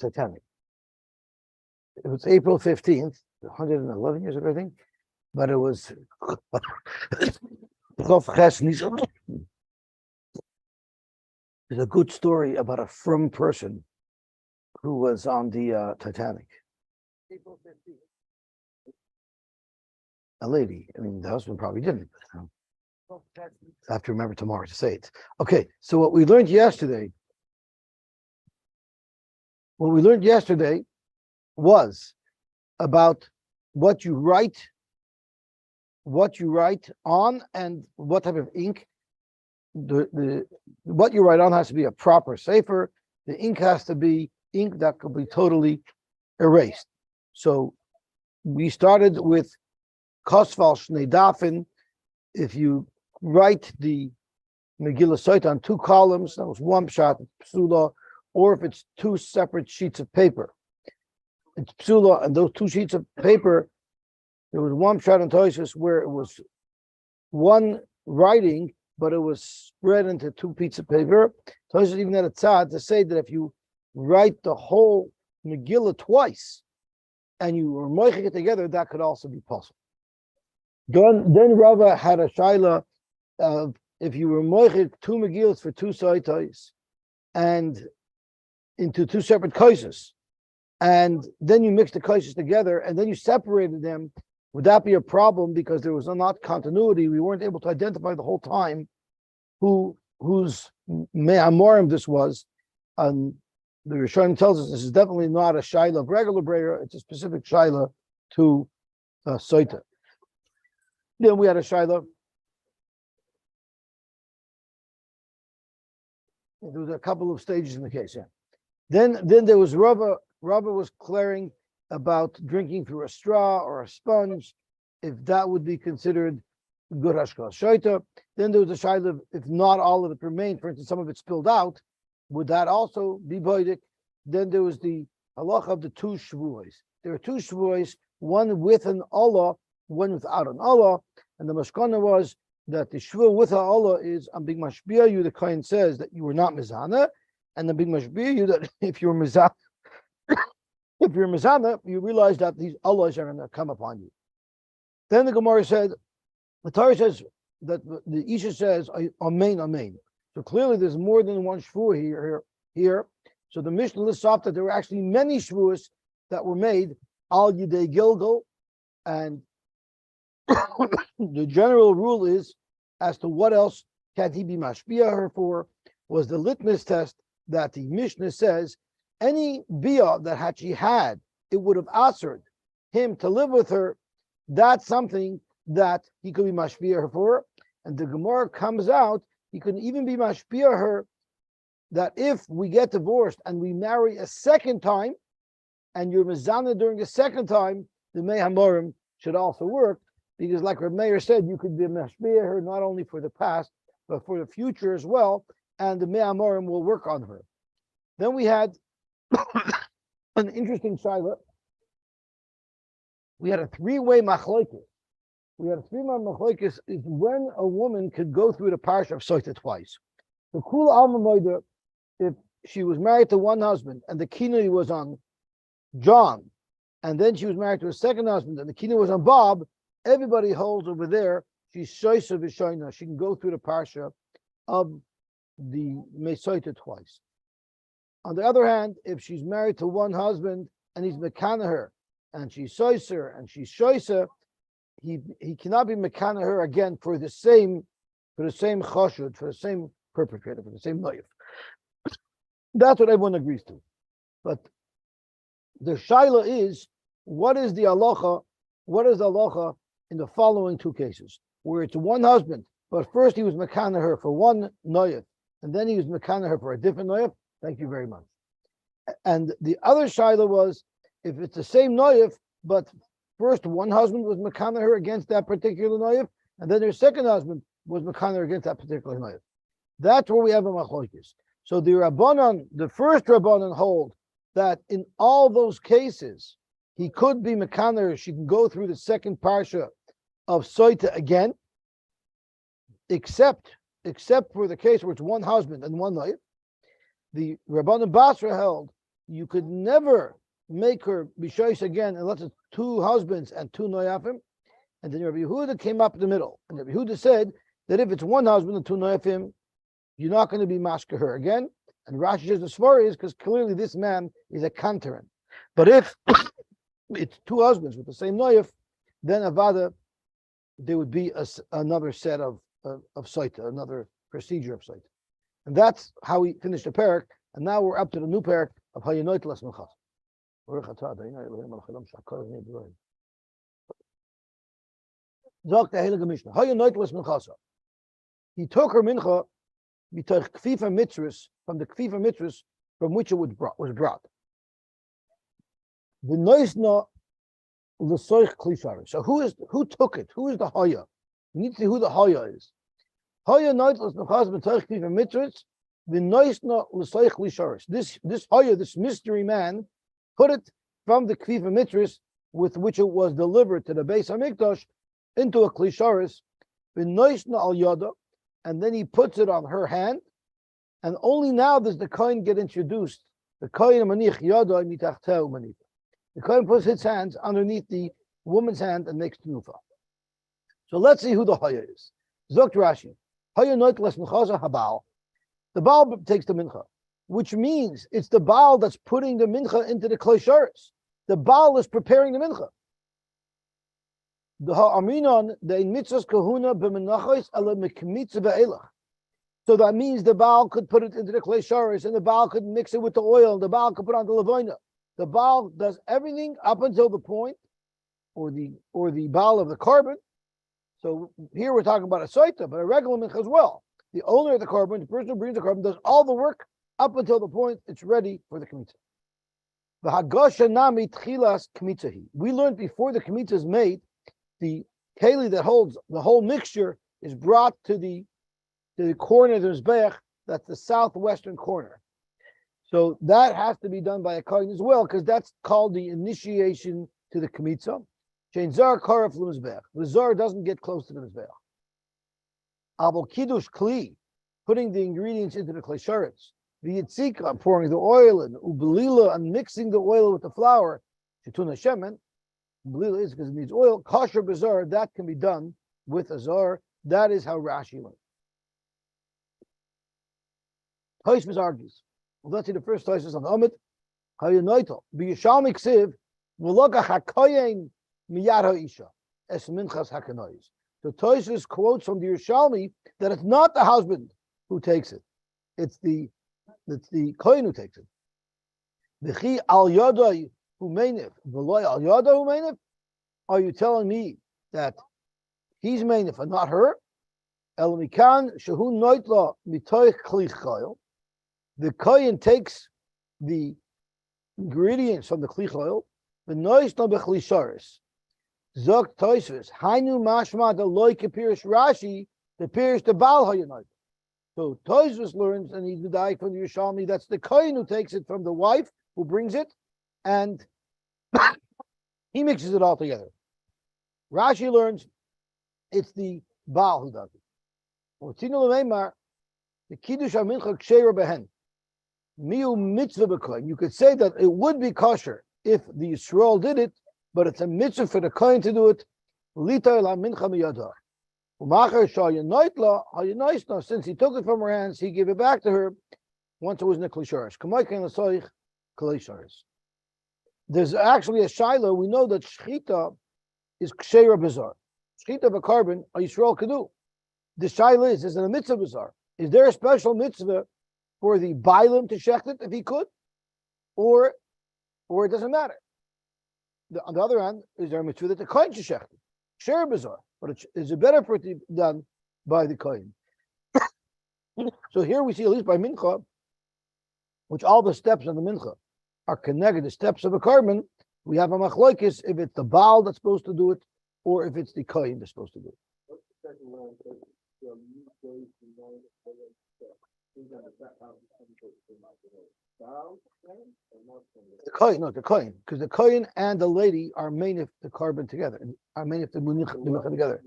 Titanic. It was April 15th, 111 years ago, I think, but it was there's a good story about a frum person who was on the Titanic. April 15th. A lady. I mean, the husband probably didn't. I have to remember tomorrow to say it. Okay, so what we learned yesterday was about what you write on and what type of ink. The what you write on has to be a proper sefer. The ink has to be ink that could be totally erased. So we started with Kosval Shnei Dafin. If you write the Megillah Sotah on 2 columns, that was one pshat, psula, or if it's 2 separate sheets of paper, it's psula, and those 2 sheets of paper, there was one pshat in Tosfos where it was one writing, but it was spread into 2 pieces of paper. Tosfos even had a tzad to say that if you write the whole Megillah twice and you were moiching it together, that could also be possible. Then Rava had a shaila of if you were moichik 2 Megillas for 2 soitos and into 2 separate kaises, and then you mixed the kaises together and then you separated them, would that be a problem because there was not continuity? We weren't able to identify the whole time whose me'amorim this was. The Rishonim tells us this is definitely not a shaila of regular breyer, it's a specific shaila to Sotah. Then we had a shaila. There was a couple of stages in the case, yeah. Then there was Rava. Rava was clearing about drinking through a straw or a sponge, if that would be considered good hashkas shaita. Then there was a shaila, if not all of it remained, for instance, some of it spilled out, would that also be boidik? Then there was the halacha of the 2 shvuos. There are 2 shvuos, one with an Allah, one without an Allah, and the mashkana was that the shvuah with an Allah is I'm being mashbiya you. The kohen says that you were not mizana, and the big mashbiya you that if you're mizana, you realize that these Allahs are going to come upon you. Then the Gemara said, the Torah says that the Isha says Amen, Amen. So clearly there's more than one shvuah here. So the Mishnah lists off that there were actually many shvuahs that were made al yidei Gilgal, and the general rule is as to what else can he be mashbiya her for was the litmus test that the Mishnah says any bia that she had, it would have answered him to live with her. That's something that he could be mashbiya her for. And the Gemara comes out, he could even be mashbiya her that if we get divorced and we marry a second time, and you're mezana during a second time, the Mei Hamorim should also work, because like Reb Meir said, you could be mashbiya her not only for the past, but for the future as well, and the Mei Hamorim will work on her. Then we had an interesting shaila. We had a 3-way machlokes. Machlokes is when a woman could go through the parsha of Sotah twice. The kula alma moida, if she was married to one husband and the kinui was on John, and then she was married to a second husband and the kinui was on Bob, everybody holds over there she's shoysa v'shoyna. She can go through the parsha of the Sotah twice. On the other hand, if she's married to one husband and he's mekana her, and she's soiser and she's shoysa, he cannot be mekana her again for the same chashud, for the same perpetrator, for the same noyif. That's what everyone agrees to. But the shaila is, what is the halacha? What is the halacha in the following 2 cases, where it's one husband, but first he was mekana her for one noyif, and then he was mekana her for a different noyif? Thank you very much. And the other shaila was, if it's the same noyif, but first one husband was mekana her against that particular noyif, and then her second husband was mekana her against that particular noyif. That's where we have a machlokes. So the Rabbanan, the first Rabbanan hold that in all those cases, he could be mekana her, she can go through the second parsha of Sotah again, except for the case where it's one husband and one noyif. The Rabbanan Basra held you could never make her bishois again unless it's two husbands and two noyafim. And then Rabbi Yehuda came up in the middle. And Rabbi Yehuda said that if it's one husband and two noyafim, you're not going to be mashka her again. And Rashi says the svara is because clearly this man is a kantaran. But if it's two husbands with the same noyaf, then avada, there would be another set of Sotah, another procedure of Sotah. And that's how we finished the parak. And now we're up to the new parak of Hayanoit Las Minchas. Zok the Heilige Mishnah. Hayanoit Las Minchas. He took her mincha b'toich kfifa mitzvahs, from the kfifa mitzvahs from which it was brought. The noisna l'soich klishar. So who took it? Who is the haya? We need to see who the haya is. Haya noit las minchas b'toich kfifa mitzvahs. The noisna l'soich klishar. This haya, this mystery man, put it from the kfifa mitzvahs with which it was delivered to the Beis Hamikdash into a klisharis. The noisna al yada. And then he puts it on her hand, and only now does the kohen get introduced. The kohen manich yada mitachteu manif. The kohen puts his hands underneath the woman's hand and makes tenufa. So let's see who the haya is. Zokt Rashi, haya noit les minchaza habal. The baal takes the mincha, which means it's the baal that's putting the mincha into the klesharis. The baal is preparing the mincha. The ha'aminon the mitzvahs kahuna b'menachos ala mikmitza be'elach. So that means the baal could put it into the clay sharis, and the baal could mix it with the oil. The baal could put on the levoina. The baal does everything up until the point, or the baal of the carbon. So here we're talking about a Sotah, but a regular mincha as well. The owner of the carbon, the person who brings the carbon, does all the work up until the point it's ready for the kmitza. The hagasha nami tchilas kmitzahi. We learned before the kmitza is made, the keli that holds the whole mixture is brought to the corner of the mizbeach. That's the southwestern corner. So that has to be done by a kohen as well, because that's called the initiation to the kmitza. Shein zar karaf l'mizbeach. The zar doesn't get close to the mizbeach. Abel kiddush kli, putting the ingredients into the klesharetz. The yitzika, pouring the oil, and ubelila, and mixing the oil with the flour. Shetuna shemen. Belila is because it needs oil. Kosher bazar, that can be done with a zar. That is how Rashi learned. Tosfos argues. Well, let's see the first Tosfos on the Amid. Hayanoito b'Yishalmi ksiv v'lokach hakoyen miyad ha'isha es minchas hakanois. The Tosfos quotes from the Yerushalmi that it's not the husband who takes it; it's the kohen who takes it. V'chi al yodai. Are you telling me that he's meinif and not her? The kohen takes the ingredients from the klichoil. The noise no bechlisharis. Zok Tosfos. Hainu mashma the loy kepirish Rashi. The pirish the bal hayanoit. So Tosfos learns, and he's the guy from the Yerushalmi. That's the kohen who takes it from the wife who brings it, and he mixes it all together. Rashi learns it's the Baal who does it. The Kiddush HaMincha Ksheira Behen. Miu mitzvah b'kohen. You could say that it would be kosher if the Yisrael did it, but it's a mitzvah for the kohen to do it. Litay la mincha miyadar. U'macher shayanoit la hayanoisna. Since he took it from her hands, he gave it back to her once it was in the klisharish. Kamay ken l'soich klisharish. There's actually a shaila. We know that shchita is ksheira bizar. Shchita of a carbon, a Yisrael can do. The shaila is it a mitzvah bizar? Is there a special mitzvah for the bailim to shecht it if he could, or it doesn't matter? On the other hand, is there a mitzvah that the kohen should shecht it? Ksheira bizar, but is it better for it to be done by the kohen? So here we see, at least by mincha, which all the steps of the mincha are connected, the steps of a carbon, we have a machlokes if it's the Baal that's supposed to do it, or if it's the kohen that's supposed to do it. The kohen, because the kohen and the lady are mainif the carbon together, and are mainif the municha together.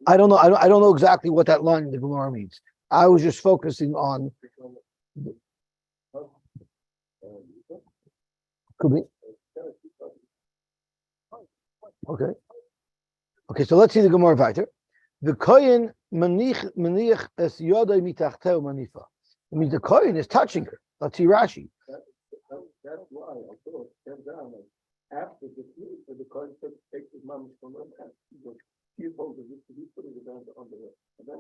I don't know. I don't know exactly what that line in the Gemara means. I was just focusing on. Could be. Okay. Okay, so let's see the Gemara weiter. The kohen maniach es yodai mitachteu manifa. It means the kohen is touching her. Let's see Rashi. That's why I thought came down after the sleep, the kohen takes his mom from her hand. He's holding it, he's putting it down on the and then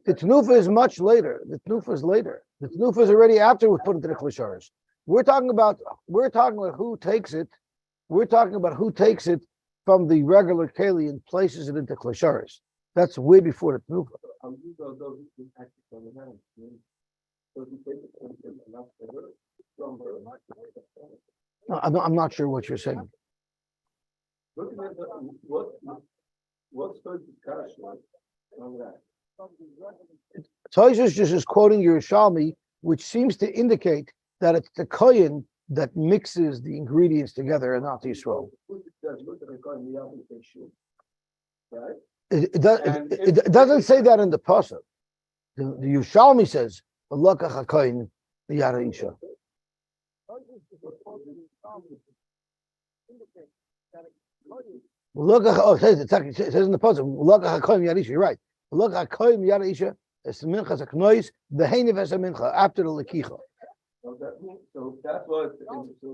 the tenufa is much later. The tenufa is later. The tenufa is already after we put it to the klishars. We're talking about who takes it. We're talking about who takes it from the regular keli and places it into klishars. That's way before the tenufa. No, I'm not sure what you're saying. What's the discussion on that? Tosfos just is quoting Yerushalmi, which seems to indicate that it's the kohen that mixes the ingredients together and not the Yisrael. It doesn't say that in the pasuk. The Yerushalmi says, "V'lokach hakohen miyad isha." It says in the pasuk, "V'lokach hakohen miyad isha." You're right. V'lokach hakohen miyad isha es minchas haknois v'heinev es mincha after the lekicha. So that's what.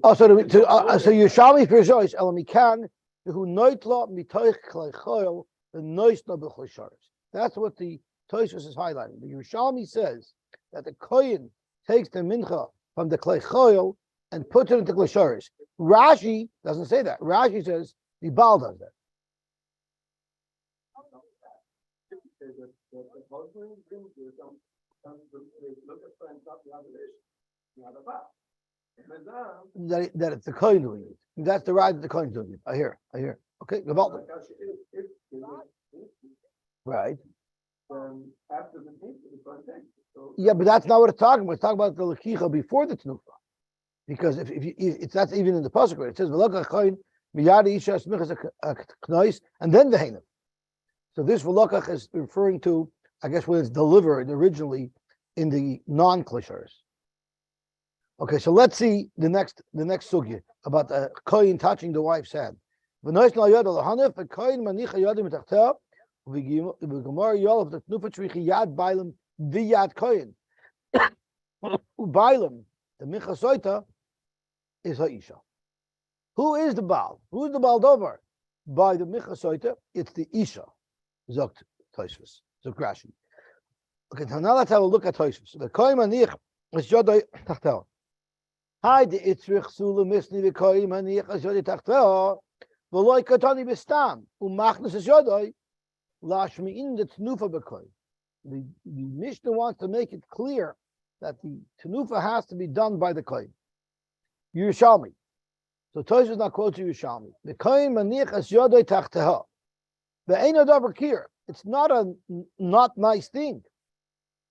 So Yerushalmi for Joyce elamikan who noitla mitoich kleichoil the noisna b'chosharis. That's what the Tosfos is highlighting. The Yerushalmi says that the kohen takes the mincha from the kleichoil and puts it into kleichoris. Rashi doesn't say that. Rashi says the Baal does that. That it's the kohen doing it. That's the right that the kohen doing it. I hear. Okay, Gavaldik. Right. Yeah, but that's not what it's talking about. It's talking about the lekicha before the tenufa, because if that's even in the pasuk, it says v'lokach kohen miyad isha smichas knois and then the heinim. So this v'lokach is referring to, I guess, when it's delivered originally in the non-klishars. Okay, so let's see the next sugya about the kohen touching the wife's hand. V'nois na yad al-hanif v'kohen manicha yadim mitachtav v'gemar yolav the tenufa tzrichi yad bailam v'yad kohen ubailam the mincha Sotah is ha'isha. Who is the Baal? Who is the Baal Dover? By the mincha Sotah, it's the Isha. Zokt Tosfos. Zokt Rashi. Okay, so now let's have a look at Tosfos. The kohen maniach is yodai tachtav. Hi, the itzrich sula misni the kohen maniach is yodai tachtav. V'loi katani b'stam umachnas is yodai lashmi in the tenufa b'kohen. The Mishnah wants to make it clear that the tenufa has to be done by the kohen. Yerushalmi. So Tosfos not quoting Yerushalmi. The kohen maniach es yodai tachteha. The ein adavar kir. It's not a not nice thing.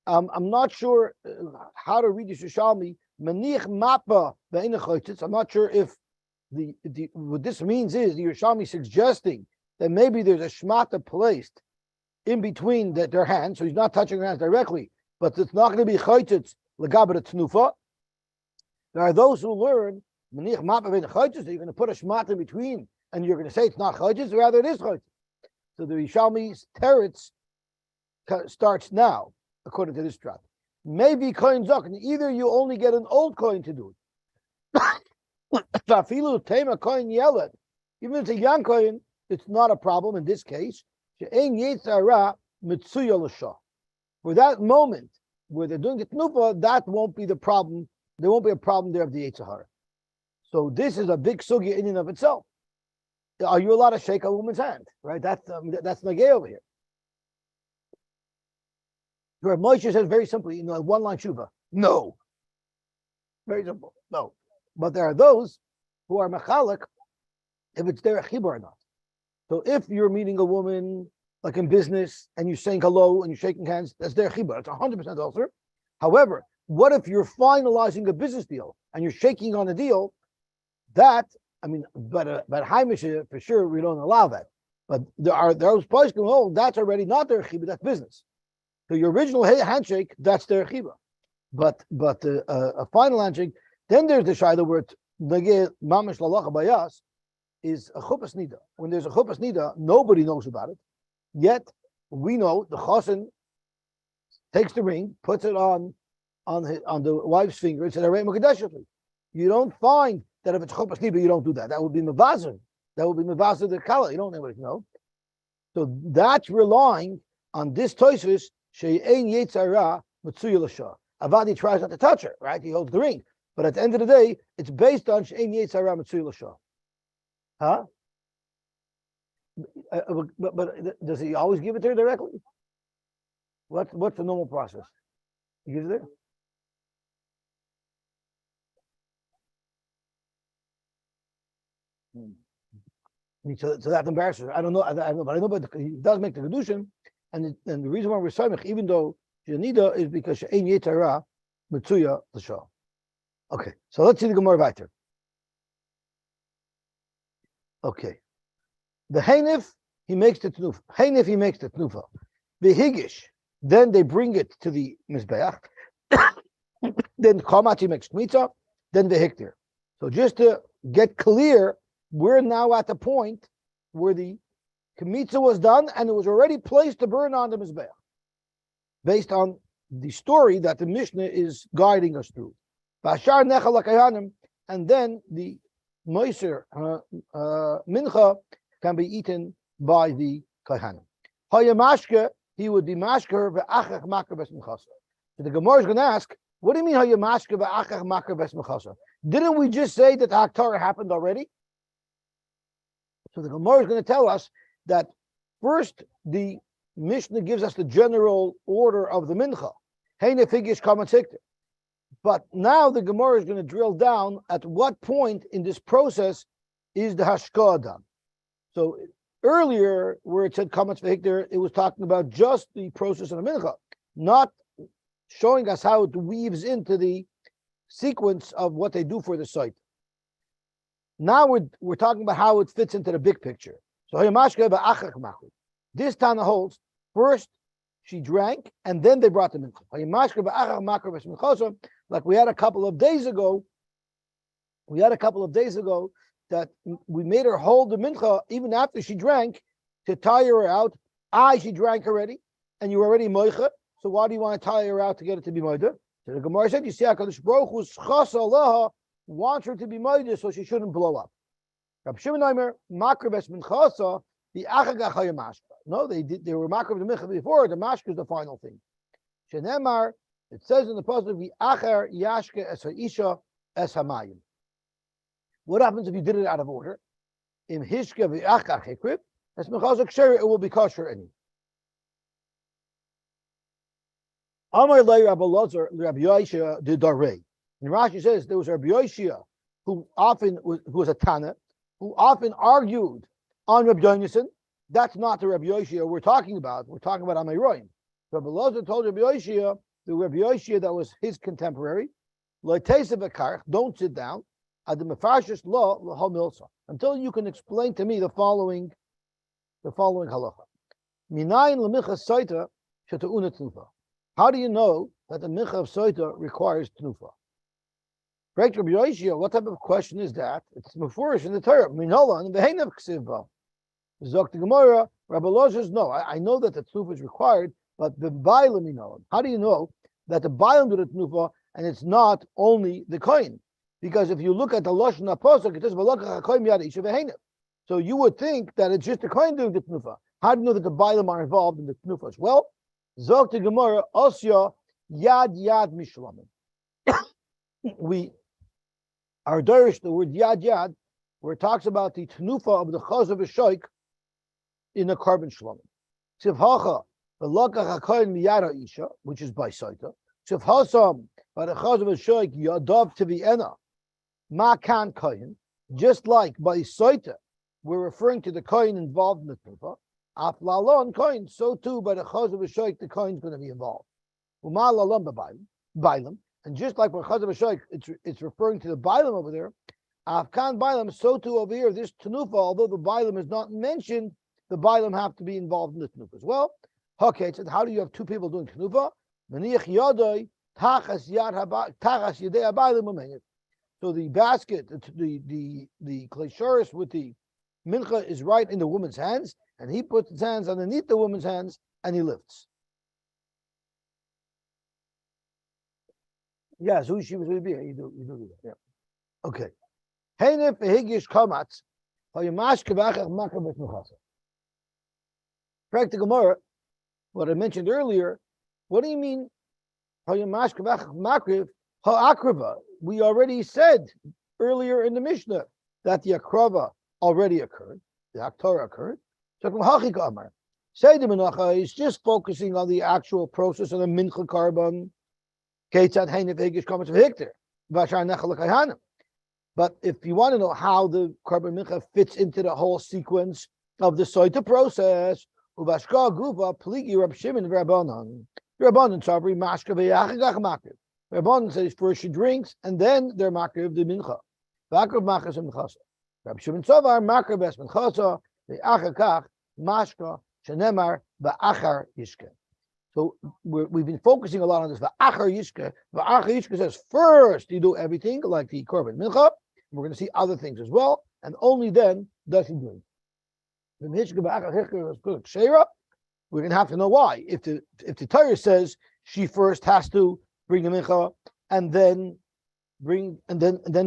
I'm not sure how to read Yerushalmi. Maniach mappa the ein chotzitz. I'm not sure if the what this means is the Yerushalmi suggesting that maybe there's a shmata placed in between their hands, so he's not touching their hands directly, but it's not going to be chotzitz legaber tenufa. There are those who learn maniach mappa ve'in chotzitz that you're going to put a shmata in between, and you're going to say it's not chotzitz, rather it is chotzitz. So the Yerushalmi's teretz starts now, according to this track. Maybe kohen zok, and either you only get an old kohen to do it. Even if it's a young kohen, it's not a problem in this case. For that moment where they're doing the tenufa, that won't be the problem. There won't be a problem there of the Yetzer Hara. So this is a big sugya in and of itself. Are you allowed to shake a woman's hand? Right? That's nagay over here. Where Moshe says very simply, one line shuva. No. Very simple. No. But there are those who are mechalik if it's their chibur or not. So if you're meeting a woman like in business and you're saying hello and you're shaking hands, that's their chibur. It's 100% also. However, what if you're finalizing a business deal and you're shaking on a deal? But Haimish for sure we don't allow that. But there are those places that's already not their chibur, that's business. So your original handshake, that's their chibur. But a final handshake, then there's the shayla where Nageh mamish lalacha bayas is a chuppah nida. When there's a chuppah nida, nobody knows about it. Yet we know the chosin takes the ring, puts it on the wife's finger, and says, you don't find that if it's chuppah nida, you don't do that. That would be mevazer. That would be mevazer the kala. You don't know. So that's relying on this toisvis she'ein yetzara mitzuya l'shah. Avadi tries not to touch her, right? He holds the ring, but at the end of the day, it's based on she'ein yetzara mitzuya l'shah. Huh? But does he always give it to her directly? What's the normal process? He gives it there. So that embarrasses her. I don't know, but I know, but he does make the kedushin, and the reason why we're samech, even though Janida, is because she'ein yetara mitzuya l'shah. Okay, so let's see the Gemara weiter. Okay, the Hainif, he makes the tnufa. Hainif, he makes the tnufa. The Higish, then they bring it to the Mizbeach. Then Chamati makes Kmitza, then the Hiktir. So just to get clear, we're now at the point where the Kmitza was done and it was already placed to burn on the Mizbeach, based on the story that the Mishnah is guiding us through. And then the Moiser Mincha can be eaten by the Kohanim. Hayamashke, he would be mashker ve'achach makar bes mechasa. So the Gemara is going to ask, what do you mean hayamashke ve'achach makar bes mechasa? Didn't we just say that the Haktarah happened already? So the Gemara is going to tell us that first the Mishnah gives us the general order of the Mincha. Heine figish kamat sikter. But now the Gemara is going to drill down at what point in this process is the hashkah done. So earlier, where it said kamatz v'hikter, it was talking about just the process of the mincha, not showing us how it weaves into the sequence of what they do for the site. Now we're talking about how it fits into the big picture. So this Tana holds first she drank and then they brought the mincha. Like we had a couple of days ago that we made her hold the mincha even after she drank to tire her out. She drank already, and you were already moicha. So why do you want to tire her out to get it to be moida? So the Gemara said, you see, HaKadosh Baruch Hu's chas alaha wants her to be moida, so she shouldn't blow up. Rab Shimon Omer makar bes minchasa the achagach hayamashka. No, they were makar the mincha before. The mashka is the final thing. Shenemar, it says in the pasuk the achar yashke es haisha es hamayim. What happens if you did it out of order? Im hishke v'achach hikrit, as mechazak sher, it will be kosher any. Amar lei Rabbi Lazar, Rabbi Yosy de Darei. And Rashi says there was Rabbi Yosy who was a Tana, who often argued on Rabbi Yonason. That's not the Rabbi Yosy we're talking about. We're talking about Amayroim. Rabbi Lazar told Rabbi Yosy, the Rabbi Yosy that was his contemporary, don't sit down at the mefarshis law milsa until you can explain to me the following halacha. Minayin lemicha Sotah sheteuna tnufa. How do you know that the mincha of Sotah requires tnufa? Correct, Rabbi Yosy, what type of question is that? It's mefurish in the Torah. Minola and v'heinav ksivba. Zok the Gemara. Rabbi Lazar says no. I know that the tnufa is required, but the bailam minola. How do you know that the bailam do the tnufa and it's not only the kohen? Because if you look at the Lashon HaPosuk, it says v'lokach hakohen miyad isha v'heinav. So you would think that it's just the kohen doing the tnufa. How do you know that the bailam are involved in the tnufa as well? Zok the Gemara osya yad mishlamim. Our derish, the word yad, where it talks about the tenufa of the chaz of a shoik in a carbon shlomim. Tzivhacha, the lokach hakohen miyara isha, which is by Sotah. Tzivhasam, by the chaz of a shoik, yadav tivi'ena, ma kan kohen, just like by Sotah, we're referring to the kohen involved in the tenufa. Af lalon kohen, so too by the chaz of a shoik, the kohen is going to be involved. Uma lalon b'baylim. And just like by Chaz of Shaykh, it's referring to the Bailam over there. Afkan Bailam, so too over here, this Tanufa, although the Bailam is not mentioned, the Bailam have to be involved in the Tanufa as well. Okay, it said, how do you have two people doing Tanufa? Maniach Yodoi, Tachas Yadei Bailam Umenyet. So the basket, the klesharis with the mincha is right in the woman's hands, and he puts his hands underneath the woman's hands and he lifts. Yes, who she was going to be? You do that. Yeah. Okay. Heinef higish kamatz. Practical Gemara, what I mentioned earlier. What do you mean? We already said earlier in the Mishnah that the akrava already occurred, the aktora occurred. So say the menacha is just focusing on the actual process of the mincha carbon. But if you want to know how the carbon mincha fits into the whole sequence of the Sotah process, Rabbanan says first she drinks and then they're makriv the mincha. Makriv machas and minchasa. Rabbi Shimon Tzovar makriv es minchasa the achakach mashka shenemar va'achar yishke. So we've been focusing a lot on this. Va'achar yishke. Va'achar yishke says first you do everything like the korban mincha. We're going to see other things as well, and only then does he drink. We're going to have to know why. If the Torah says she first has to bring the mincha and then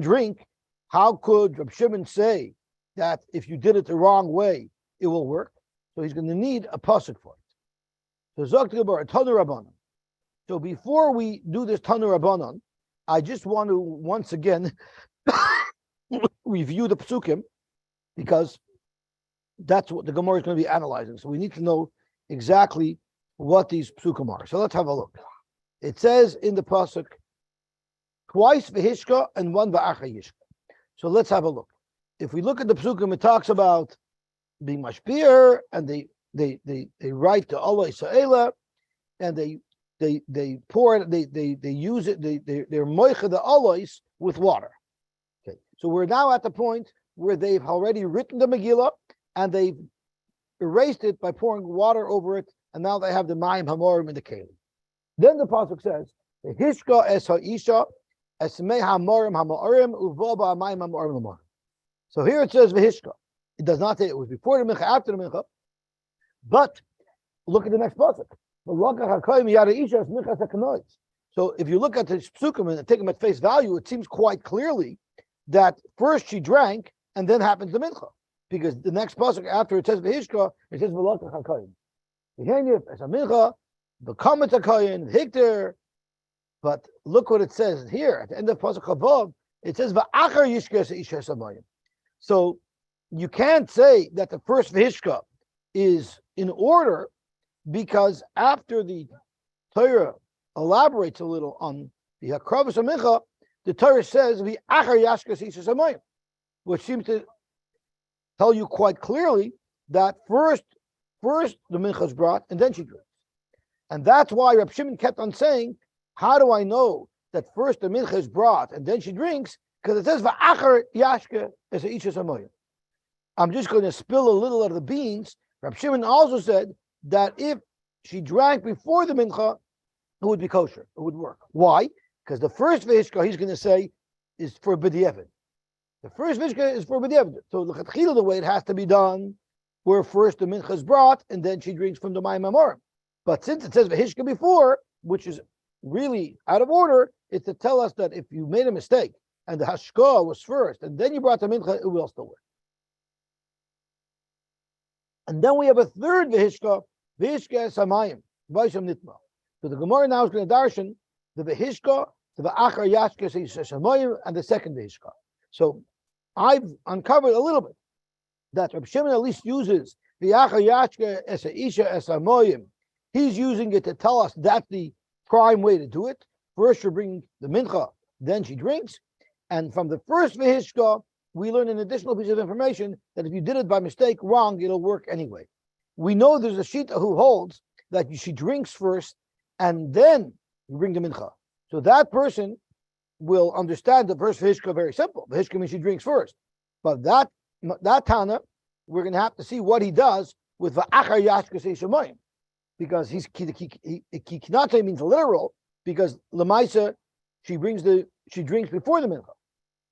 drink, how could Reb Shimon say that if you did it the wrong way, it will work? So he's going to need a pasuk for it. So Zok Tanu Rabbanon. So before we do this Tanu Rabbanon, I just want to once again review the psukim, because that's what the Gemara is going to be analyzing. So we need to know exactly what these psukim are. So let's have a look. It says in the pasuk twice v'hishka and one v'acha yishka. So let's have a look. If we look at the psukim, it talks about being mashpir, and they write the Allah Sa'ela, and they pour it, they use it, they're moicha the alois with water. Okay, so we're now at the point where they've already written the Megillah and they've erased it by pouring water over it, and now they have the mayim hamorim in the kelim. Then the pasuk says, "The hishka es ha'isha es mei hamorim hamorim uvoba mayim hamorim hamorim." So here it says v'hishka. It does not say it was before the mincha, after the mincha. But look at the next pasuk. So if you look at the psukim and take them at face value, it seems quite clearly that first she drank and then happens the mincha, because the next pasuk after it says v'hishka, it says v'lakach hakayim. V'henif es mincha, v'kamet hakayim, hikter. But look what it says here at the end of pasuk above. It says v'achar yishkes isha samayim. So you can't say that the first v'hishka is in order, because after the Torah elaborates a little on the Hakravas HaMincha, the Torah says the Achar Yashkas Isha Samayim, which seems to tell you quite clearly that first the Mincha is brought and then she drinks. And that's why Reb Shimon kept on saying, how do I know that first the Mincha is brought and then she drinks? Because it says V'achar Yashka is Isha Samayim. I'm just going to spill a little of the beans. Reb Shimon also said that if she drank before the mincha, it would be kosher. It would work. Why? Because the first vishka he's going to say is for b'diavad. The first vishka is for b'diavad. So look at the way it has to be done, where first the mincha is brought and then she drinks from the mayim hamorim. But since it says v'hishka before, which is really out of order, it's to tell us that if you made a mistake and the hashka was first and then you brought the mincha, it will still work. And then we have a third v'hishka samayim, v'isham nitma. So the Gemara now is going to darshan the v'hishka, the v'achar yashka samayim, and the second v'hishka. So I've uncovered a little bit that Reb Shimon at least uses v'achar yashka esa isha samayim. He's using it to tell us that's the prime way to do it. First you bring the mincha, then she drinks. And from the first v'hishka, we learn an additional piece of information that if you did it by mistake wrong, it'll work anyway. We know there's a shita who holds that she drinks first and then you bring the mincha. So that person will understand the first v'hishka very simple. V'hishka means she drinks first. But that Tana, we're going to have to see what he does with v'achar yashka seishamayim, because he kinate means literal, because lemaisa she drinks before the mincha.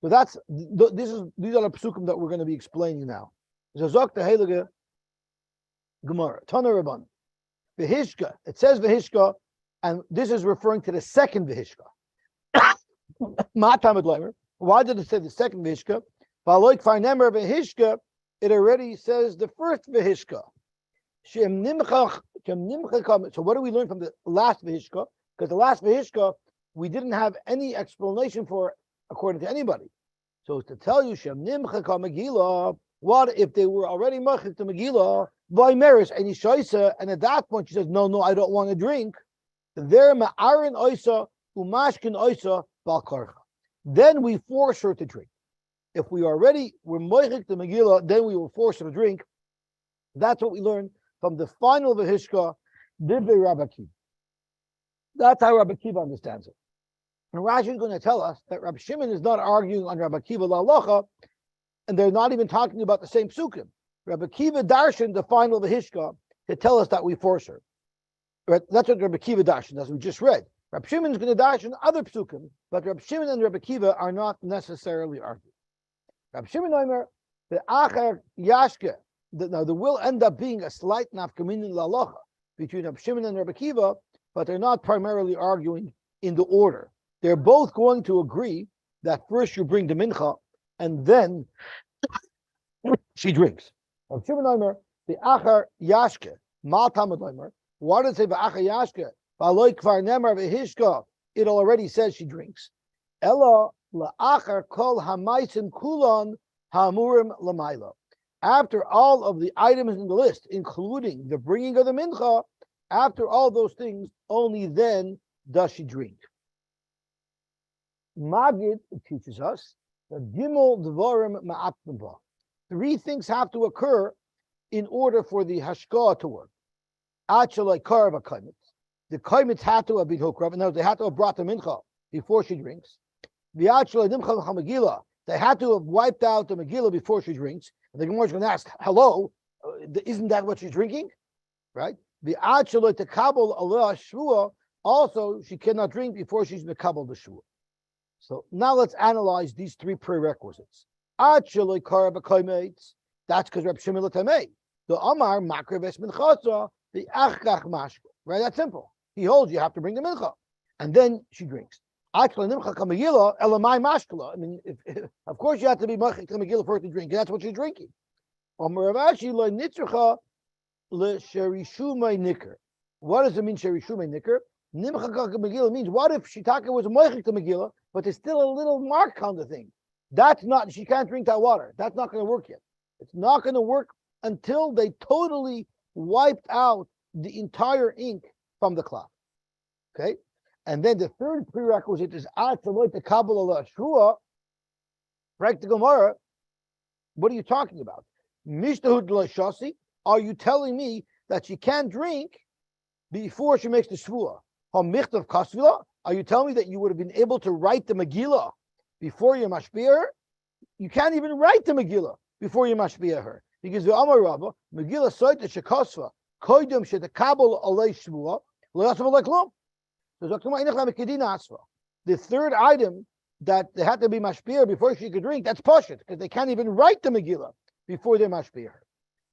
So these are the psukim that we're going to be explaining now. So Zok the Heilige Gemara, Tana Rabban, Vehishka. It says Vehishka, and this is referring to the second Vehishka. Matamad Leimer. Why did it say the second Vehishka? Valoik Farnemer Vehishka. It already says the first Vehishka. So what do we learn from the last Vehishka? Because the last Vehishka, we didn't have any explanation for according to anybody. So to tell you, Shem Nimcha Megillah, what if they were already machik to Megillah, by Meris, and Yishaisa, and at that point she says, no, I don't want to drink. There Ma'arin Oisa, Umashkin Oisa, Balkarcha. Then we force her to drink. If we already were machik to Megillah, then we will force her to drink. That's what we learned from the final Vehishka, Divrei Rabbi Akiva. That's how Rabbi Akiva understands it. And Rashi is going to tell us that Rabbi Shimon is not arguing on Rabbi Akiva La'alacha, and they're not even talking about the same psukim. Rabbi Akiva darshan the final Vehishka to tell us that we force her. Right? That's what Rabbi Akiva darshan, as we just read. Rabbi Shimon is going to darshan other psukim, but Rabbi Shimon and Rabbi Akiva are not necessarily arguing. Rabbi Shimon Omer, the Acher Yashke, now there will end up being a slight nafkaminin La'alacha between Rabbi Shimon and Rabbi Akiva, but they're not primarily arguing in the order. They're both going to agree that first you bring the mincha and then she drinks. Rav Shimon Omer, the achar yashke, mal tamad Omer. Why does it say v'achar yashke? V'aloi kvar nemar v'hishka. It already says she drinks. Ella la'achar kol hamaisim kulon ha'amurim l'mayla. After all of the items in the list, including the bringing of the mincha, after all those things, only then does she drink. Magid teaches us that Gimel Dvarim Ma'atnava. Three things have to occur in order for the hashkah to work. Actually, Karva Kaimitz. The Kaimitz had to have been hookrav, and they had to have brought the mincha before she drinks. The actually Nimcha Megillah. They had to have wiped out the Megillah before she drinks. And the Gemara is going to ask, hello, isn't that what she's drinking? Right? The actually Tekabel Allah Shua. Also, she cannot drink before she's Mekabel the Shua. So now let's analyze these three prerequisites. Actually, that's because Reb Shimon Latamei. The Amar Makreves Minchasa, the Achkach Mashka. Right? That's simple. He holds you have to bring the mincha, and then she drinks. Actually, Nimcha Kamegila Elamai Mashkala. I mean, of course you have to be Machik Kamegila for her to drink, and that's what she's drinking. Amar Ravashi lo Nitzrucha le Sherishumay Nicker. What does it mean Sherishumay Nicker? Nimcha Kamegila means what if Shitaka was Machik to Megillah, but there's still a little mark on the thing. That's not, she can't drink that water. That's not going to work yet. It's not going to work until they totally wiped out the entire ink from the cloth. Okay? And then the third prerequisite is Ataloy the Kabbalah Shua. Practical Gemara. What are you talking about? Mishtahud Shasi. Are you telling me that she can't drink before she makes the Shvua? Michtav Kasvila. Are you telling me that you would have been able to write the Megillah before you mashpia her? You can't even write the Megillah before you mashpia her. Because the Amar Rabbah, Megillah Sotah Shekosva, Koidem Shetekabel Alei Shvua, Le'asva Leklum. The third item that they had to be mashpia before she could drink, that's Pashut, because they can't even write the Megillah before they mashpia her.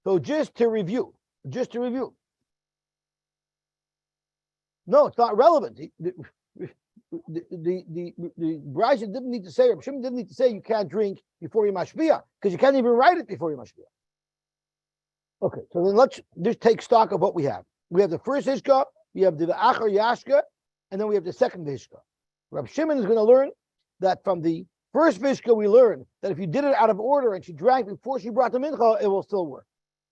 So just to review. No, it's not relevant. The Brisa didn't need to say, or Shimon didn't need to say you can't drink before you mashpia, because you can't even write it before you mashpia. Okay, so then let's just take stock of what we have. We have the first Hishka, we have the Achar Yashka, and then we have the second Hishka. Rab Shimon is going to learn that from the first Hishka, we learn that if you did it out of order and she drank before she brought the mincha, it will still work.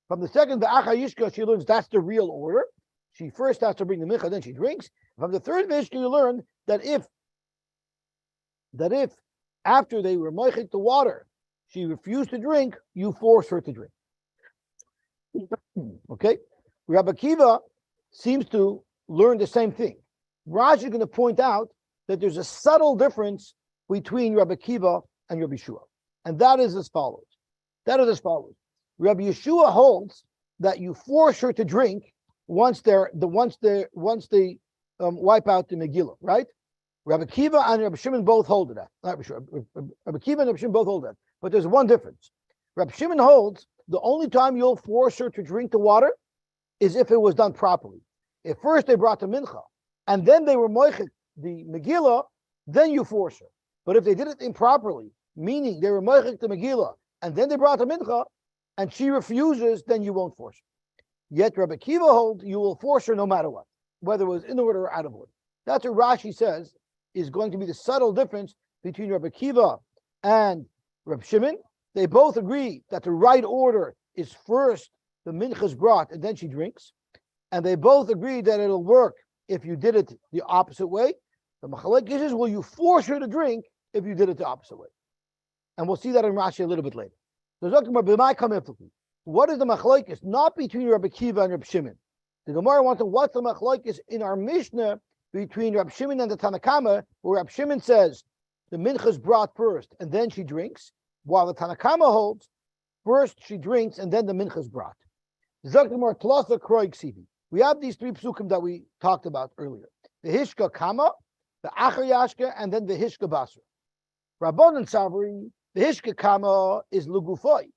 From the second, the Achar Yishka, she learns that's the real order. She first has to bring the mincha, then she drinks. From the third Hishka, you learn that if after they were moichik the water, she refused to drink, you force her to drink. Okay? Rabbi Akiva seems to learn the same thing. Raj is going to point out that there's a subtle difference between Rabbi Akiva and Rabbi Yeshua. And that is as follows. Rabbi Yeshua holds that you force her to drink once they wipe out the Megillah, right? Rabbi Kiva and Rabbi Shimon both hold to that. Not sure. Rabbi Kiva and Rabbi Shimon both hold that. But there's one difference. Rabbi Shimon holds the only time you'll force her to drink the water is if it was done properly. If first they brought the mincha and then they were moichik the Megillah, then you force her. But if they did it improperly, meaning they were moichik the Megillah and then they brought the mincha and she refuses, then you won't force her. Yet Rabbi Kiva holds you will force her no matter what, whether it was in order or out of order. That's what Rashi says is going to be the subtle difference between Rabbi Kiva and Rabbi Shimon. They both agree that the right order is first the mincha is brought and then she drinks. And they both agree that it'll work if you did it the opposite way. The machlekes is, will you force her to drink if you did it the opposite way? And we'll see that in Rashi a little bit later. What is the machlekes? Not between Rabbi Kiva and Rabbi Shimon. The Gemara wants to know what's the machlekes in our Mishnah between Rabbi Shimon and the Tanakama, where Rabbi Shimon says the mincha is brought first and then she drinks, while the Tanakama holds first she drinks and then the mincha is brought. We have these three psukim that we talked about earlier: the hishka kama, the achar yashka, and then the hishka basra. Rabbanan Savri, the hishka kama is lugufoi.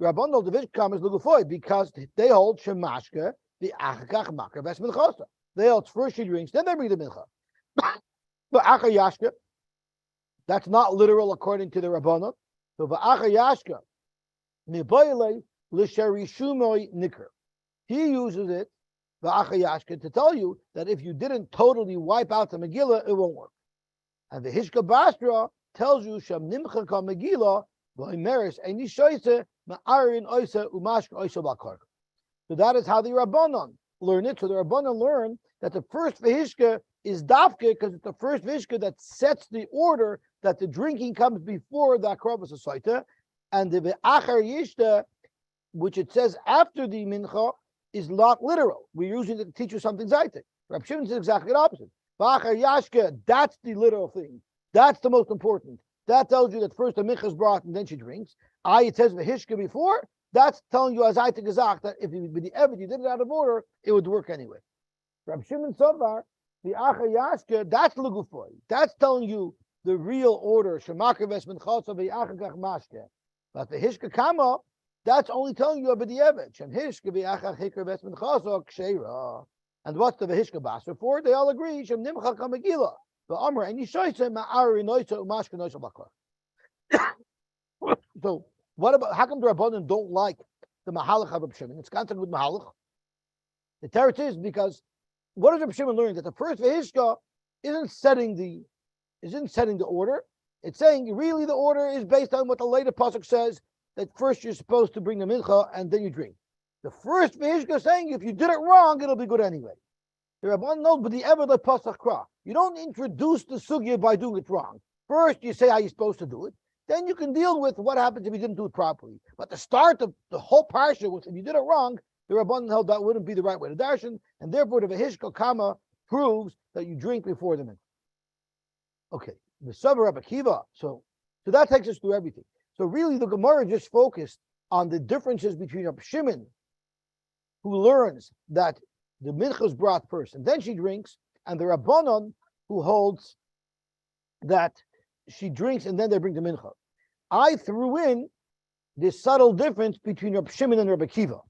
Rabbanan the hishka kama is lugufoi because they hold shemashka the achakach makar ves minchasa. They hold first she drinks, then they bring the mincha. But achar yashka, that's not literal according to the Rabbanan. So the achar yashka miboyle l'sherishumoi nikr. He uses it the achayashka to tell you that if you didn't totally wipe out the Megillah, it won't work. And the Hishka Basra tells you Shem Nimcha Ka Megillah V'Imeris Eini Shoyse Ma'arin Oisa Umashka Oisa Bakar. So that is how the Rabbanon learn it. So the Rabbanon learn that the first V'Hishka is Dafke because it's the first V'Hishka that sets the order that the drinking comes before the Akrovas of Sotah, and the V'Achar Yishta, which it says after the Mincha, is not literal. We're using it to teach you something zaitik. Rab Shimon is exactly the opposite. Ba'achar yashka, that's the literal thing. That's the most important. That tells you that first the mincha is brought and then she drinks. It says v'hishka before. That's telling you as zaitik gezach that if you did it out of order, it would work anyway. Rab Shimon Sovar, the achar yashka, that's lugufoy. That's telling you the real order. Shemakar ves minchasa v'achar kach mashke. But the hishka kama, that's only telling you about the Eved. And what's the Vehishka Basra for? They all agree. So what about, how come the Rabbanan don't like the Mahalach of Reb Shimon? It's contact with Mahalach. The teretz is because what is Reb Shimon learning? That the first Vehishka isn't setting the order. It's saying really the order is based on what the later pasuk says, that first you're supposed to bring the mincha and then you drink. The first Vehishka is saying if you did it wrong, it'll be good anyway. The Rabban knows, but the ever the pasach kra. You don't introduce the sugya by doing it wrong. First you say how you're supposed to do it, then you can deal with what happens if you didn't do it properly. But the start of the whole parsha was if you did it wrong, the Rabban held that wouldn't be the right way to darshan, and therefore the Vehishka kama proves that you drink before the mincha. Okay, the Sotah Rabbi Kiva. So that takes us through everything. So really, the Gemara just focused on the differences between Rabbi Shimon, who learns that the mincha is brought first and then she drinks, and the Rabbanon, who holds that she drinks and then they bring the mincha. I threw in this subtle difference between Rabbi Shimon and Rabbi Kiva,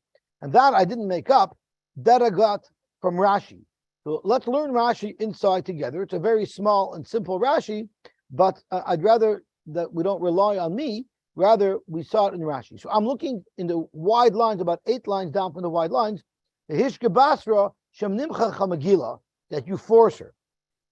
and that I didn't make up. That I got from Rashi. So let's learn Rashi inside together. It's a very small and simple Rashi, but I'd rather that we don't rely on me. Rather, we saw it in Rashi. So I'm looking in the wide lines, about 8 lines down from the wide lines. The Hishka Basra, Shem Nimcha Chamagila, that you force her.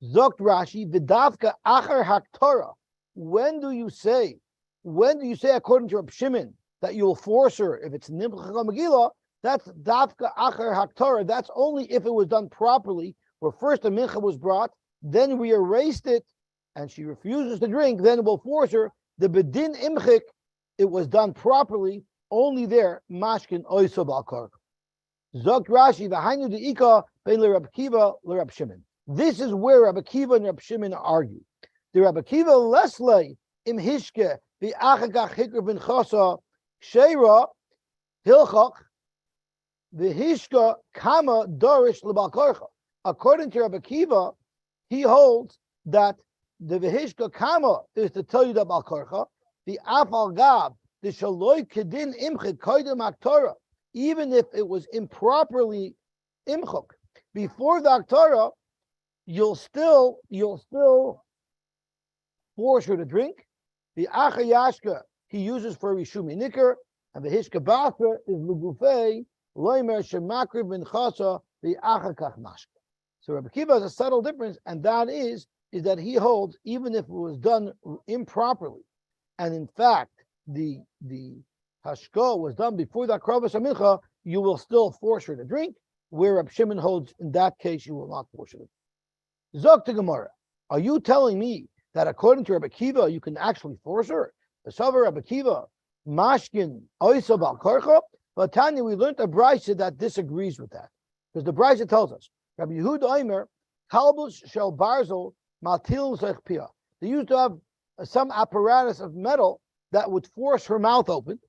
Zokt Rashi, Vidavka Achar Haktorah. When do you say, according to Reb Shimon, that you'll force her if it's Nimcha Chamagila? That's Davka Achar Haktorah. That's only if it was done properly, where first the Mincha was brought, then we erased it, and she refuses to drink, then we'll force her. The Bedin Imchik, it was done properly, only there, Mashkin Oiso Balkar. Zok Rashi, V'hainu De'ika, Bein LeRab Kiva, LeRab Shimon. This is where Rabbi Kiva and Rabbi Shimon argue. The Rabbi Kiva, Lesley, Im Hishke, V'achakach Hikr Ben Chasa, Sheira, Hilchach, V'hishka, Kama, Dorish, Lebalkarcha. According to Rabbi Kiva, he holds that The vehishka kama is to tell you that balkarcha. The afal gab the shaloi kedin imchik koydem aktora. Even if it was improperly imchuk before the aktora, you'll still force her to drink. The achayashka he uses for rishumi nikr, and the hishka batra is lugufei loimer shemakriv ben chasa the achakach mashka. So Rabbi Kiva has a subtle difference, and that is that he holds even if it was done improperly, and in fact the hashko was done before the akravas mincha, you will still force her to drink. Where Rabbi Shimon holds, in that case, you will not force her to drink. Zok to Gemara, are you telling me that according to Rabbi Kiva, you can actually force her? The Savar Rabbi Kiva, Mashkin Oisa Bal Karcha. But Tanya, we learned a brisa that disagrees with that, because the brisa tells us Rabbi Yehuda Omer, Kalbus Shel Barzel Matil Zechpia. They used to have some apparatus of metal that would force her mouth open.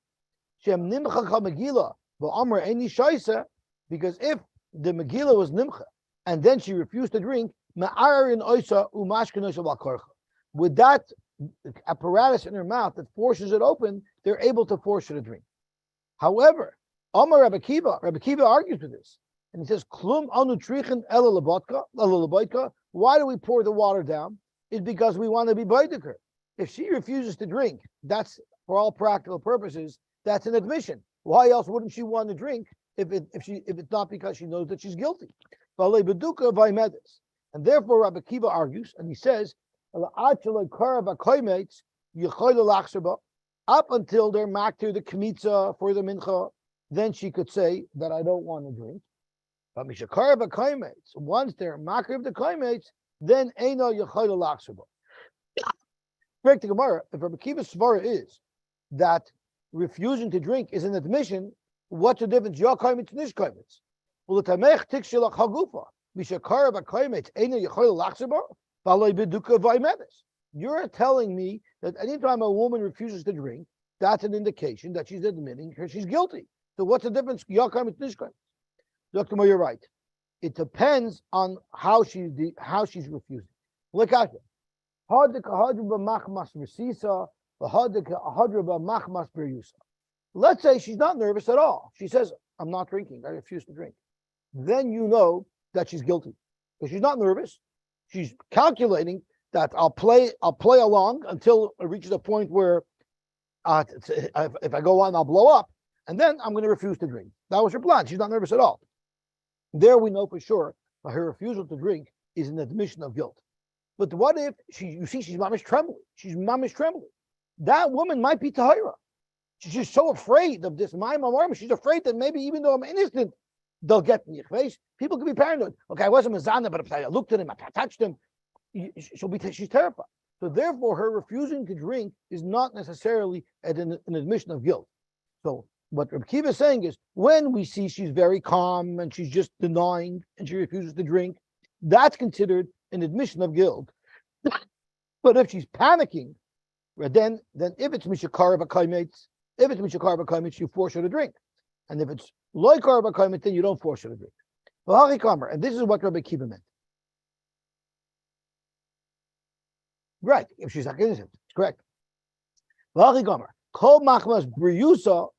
Shem Nimcha Megillah V'Amr Eni Shaisa, because if the Megillah was Nimcha and then she refused to drink, Ma'arin Oisa Umashkin Oisa Bal Karcha. With that apparatus in her mouth that forces it open, they're able to force her to drink. However, Amar Rabbi Kiva argues with this, and he says, "Klum anu trichen ela lebatka." Why do we pour the water down? It's because we want to be baidiker. If she refuses to drink, that's for all practical purposes, that's an admission. Why else wouldn't she want to drink if it's not because she knows that she's guilty? And therefore, Rabbi Kiva argues, and he says, up until they're maktir the kmitza for the mincha, then she could say that I don't want to drink. But mishakar b'kaimetz, once they're makir the kaimetz, then eino yechayla lachseba. Correct the Gemara. If Rabbi Kiva's svara is that refusing to drink is an admission, what's the difference? Ya kaimetz nish kaimetz. Well, the tamech tikshilach hagufa mishakar b'kaimetz eino yechayla lachseba. You're telling me that anytime a woman refuses to drink, that's an indication that she's admitting she's guilty. So what's the difference? Dr. Mo, you're right. It depends on how she's refusing. Look at it. Let's say she's not nervous at all. She says, I'm not drinking. I refuse to drink. Then you know that she's guilty. Because she's not nervous. She's calculating that I'll play along until it reaches a point where if I go on, I'll blow up, and then I'm going to refuse to drink. That was her plan. She's not nervous at all. There we know for sure that her refusal to drink is an admission of guilt. But what if she's mamish trembling? She's mamish trembling. That woman might be tahira. She's just so afraid of this. She's afraid that maybe even though I'm innocent, they'll get me. People can be paranoid. Okay, I wasn't mazana, but if I looked at him, I touched him, she's terrified. So therefore, her refusing to drink is not necessarily an admission of guilt. So what Rabbi Kiva is saying is, when we see she's very calm and she's just denying and she refuses to drink, that's considered an admission of guilt. But if she's panicking, then if it's mishakar b'kaimetz, you force her to drink. And if it's loikar b'kaimetz, then you don't force her to drink. And this is what Rabbi Kiva meant. Right, if she's not innocent, it's correct. Kol machmas briyusa,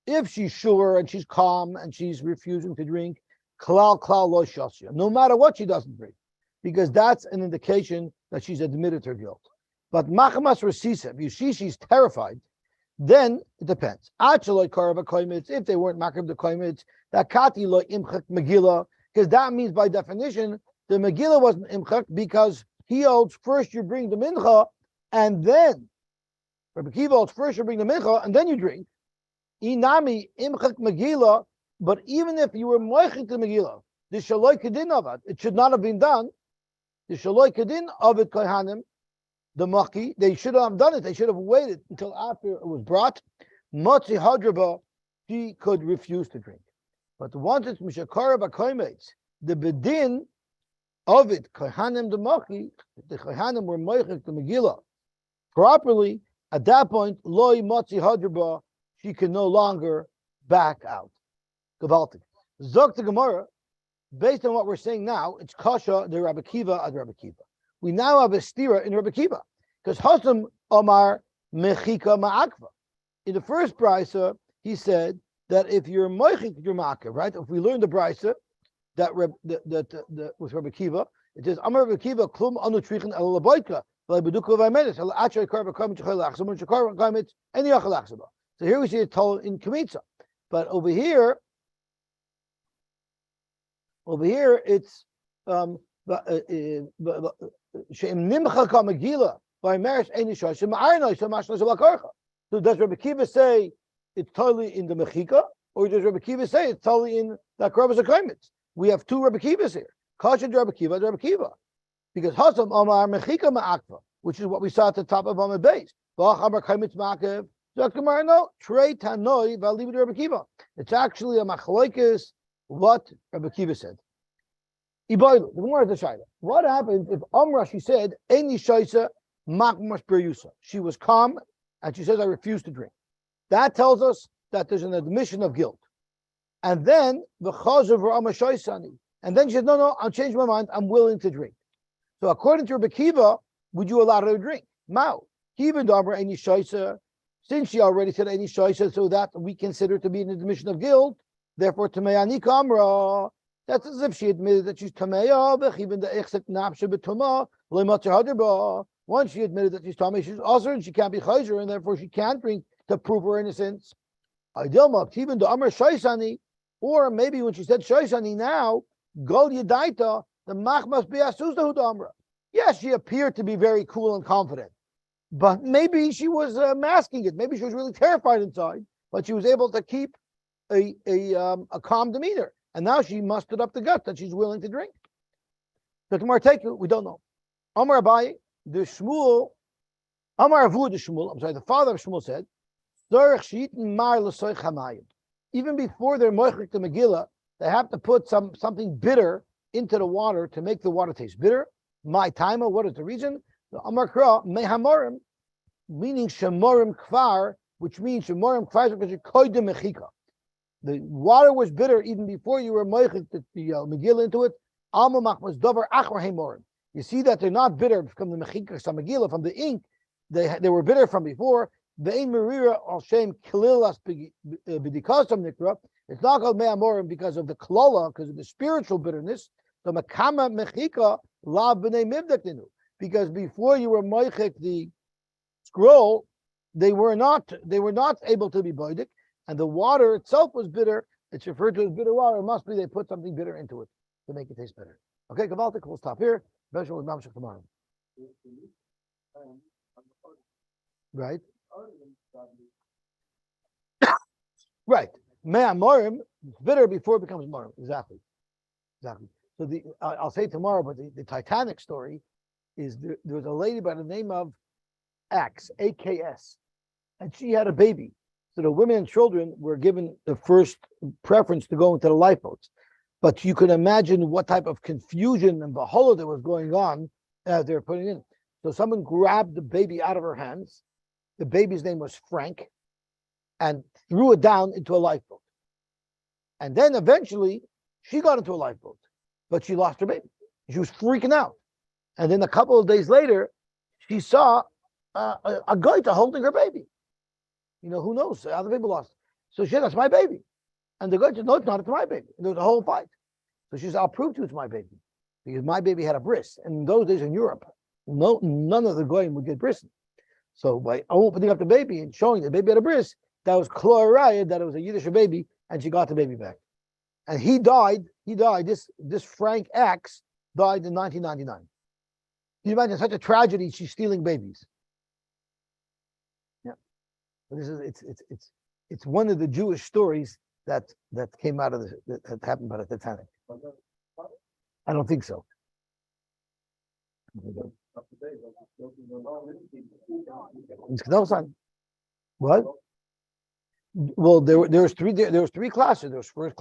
if she's sure and she's calm and she's refusing to drink, klal lo shasya, no matter what she doesn't drink, because that's an indication that she's admitted her guilt. But machmas resisa, if you see she's terrified, then it depends. If they weren't makrib the koimitz, that kati lo imchak megillah, because that means by definition the megillah wasn't imchak, because he holds first you bring the mincha and then Rabbi Kiva holds first you bring the mincha and then you drink. Inami imchak megillah, but even if you were moichik the megillah, the shaloi kedin of it should not have been done. The shaloi kedin of it kohanim, the maki, they should have done it. They should have waited until after it was brought. Motzi hadraba, she could refuse to drink. But once it's mishakara b'koimetz, the bedin of it, kohanim the maki, the kohanim were moichik the megillah properly. At that point, loy motzi hadraba, she can no longer back out. Gavaltik. Zok the Gemara, based on what we're saying now, it's kasha the Rabbi Kiva ad Rabbi Kiva. we now have a stira in Rabbi Kiva because Hasam Omar Mechika Ma'akva. In the first brisa, he said that if you're moichik, you're ma'akev, right? If we learn the brisa that with Rabbi Kiva, it says Amar Rabbi Kiva klum anu trichen el laboika v'lebeduka v'aymenis el achay kar v'kam chayil achsam and shakar v'kamitz any achal achsaba. So here we see it told in Kamitza, but over here it's she'im nimcha kamagila by meris any shashim ma'arnoi shemashna shalakarcha. So does Rabbi Kiva say it's totally in the mechika, or does Rabbi Kiva say it's totally in the akrabas akamitz? We have two Rabbi Kivas here. Kasha Rabbi Kiva, Rabbi Kiva, because Hasam Amar Mechika Ma'akva, which is what we saw at the top of Amar Beis. V'achar Kamitz Ma'akev. Zakhamar no Trei Tanoi V'Aliv Rabbi Kiva. It's actually a machlokes what Rabbi Kiva said. Iboilu. The more the shaila. What happened if Amra she said Eini Shaisa Makmash Beryusa? She was calm and she says I refuse to drink. That tells us that there's an admission of guilt. And then the chazav Rama Shaisani. And then she said, no, I'll change my mind. I'm willing to drink. So according to Rabbi Kiva, would you allow her to drink? Mao. Kiva Dabra Any Shaisa. Since she already said Any Shaisa, so that we consider it to be an admission of guilt. Therefore, Tameya Nikamra. That's as if she admitted that she's Tameya, even the Echset Napsha Betuma, Lematra Hadirba. Once she admitted that she's Tameya, she's also, and she can't be Chayzer, and therefore she can't drink to prove her innocence. Idilma, even the Amr Shaisani, or maybe when she said Shaisani now, Gol Yadaita, the Mach must be Asuzda Hudamra. Yes, she appeared to be very cool and confident, but maybe she was masking it. Maybe she was really terrified inside, but she was able to keep a calm demeanor. And now she mustered up the gut that she's willing to drink. So tomorrow take you, we don't know. Amar Abaye, the Shmuel, Amar Avu the Shmuel, I'm sorry, the father of Shmuel said, even before they're moichik the Megillah, they have to put something bitter into the water to make the water taste bitter. My timer, what is the reason? The Amar Kra mehamorim, meaning shemorim kvar, which means shemorim kvar because you koyde mechika. The water was bitter even before you were moichik the Megillah into it. Alma machmas davar achar hemorim. You see that they're not bitter from the mechika some Megillah, from the ink. They were bitter from before. Ve'in merira al shem kililas b'dikasam nikra. It's not called me'amorim because of the klola, because of the spiritual bitterness. The makama mechika la b'nei mivdaktinu. Because before you were moichik the scroll, they were not able to be boidik, and the water itself was bitter. It's referred to as bitter water. It must be they put something bitter into it to make it taste better. Okay, Gavaltik, we'll stop here. Special with Mamshech tomorrow. Right. Right. Me'amorim, it's bitter before it becomes morim. Exactly. So I'll say tomorrow, but the Titanic story is there was a lady by the name of AKS, and she had a baby. So the women and children were given the first preference to go into the lifeboats. But you can imagine what type of confusion and behold that was going on as they were putting in. So someone grabbed the baby out of her hands. The baby's name was Frank, and threw it down into a lifeboat. And then eventually she got into a lifeboat, but she lost her baby. She was freaking out. And then a couple of days later, she saw a guy holding her baby. You know, who knows how the baby lost. So she said, that's my baby. And the guy said, no, it's not, it's my baby. And there was a whole fight. So she said, I'll prove to you it's my baby. Because my baby had a bris. And in those days in Europe, none of the goyim would get bris. So by opening up the baby and showing the baby had a bris, that was chloride that it was a Yiddish baby, and she got the baby back. And he died. This Frank X died in 1999. Can you imagine such a tragedy? She's stealing babies. Yeah, but it's one of the Jewish stories that came out of that happened by the Titanic. I don't think so. What? Well, there was three classes. There was first class.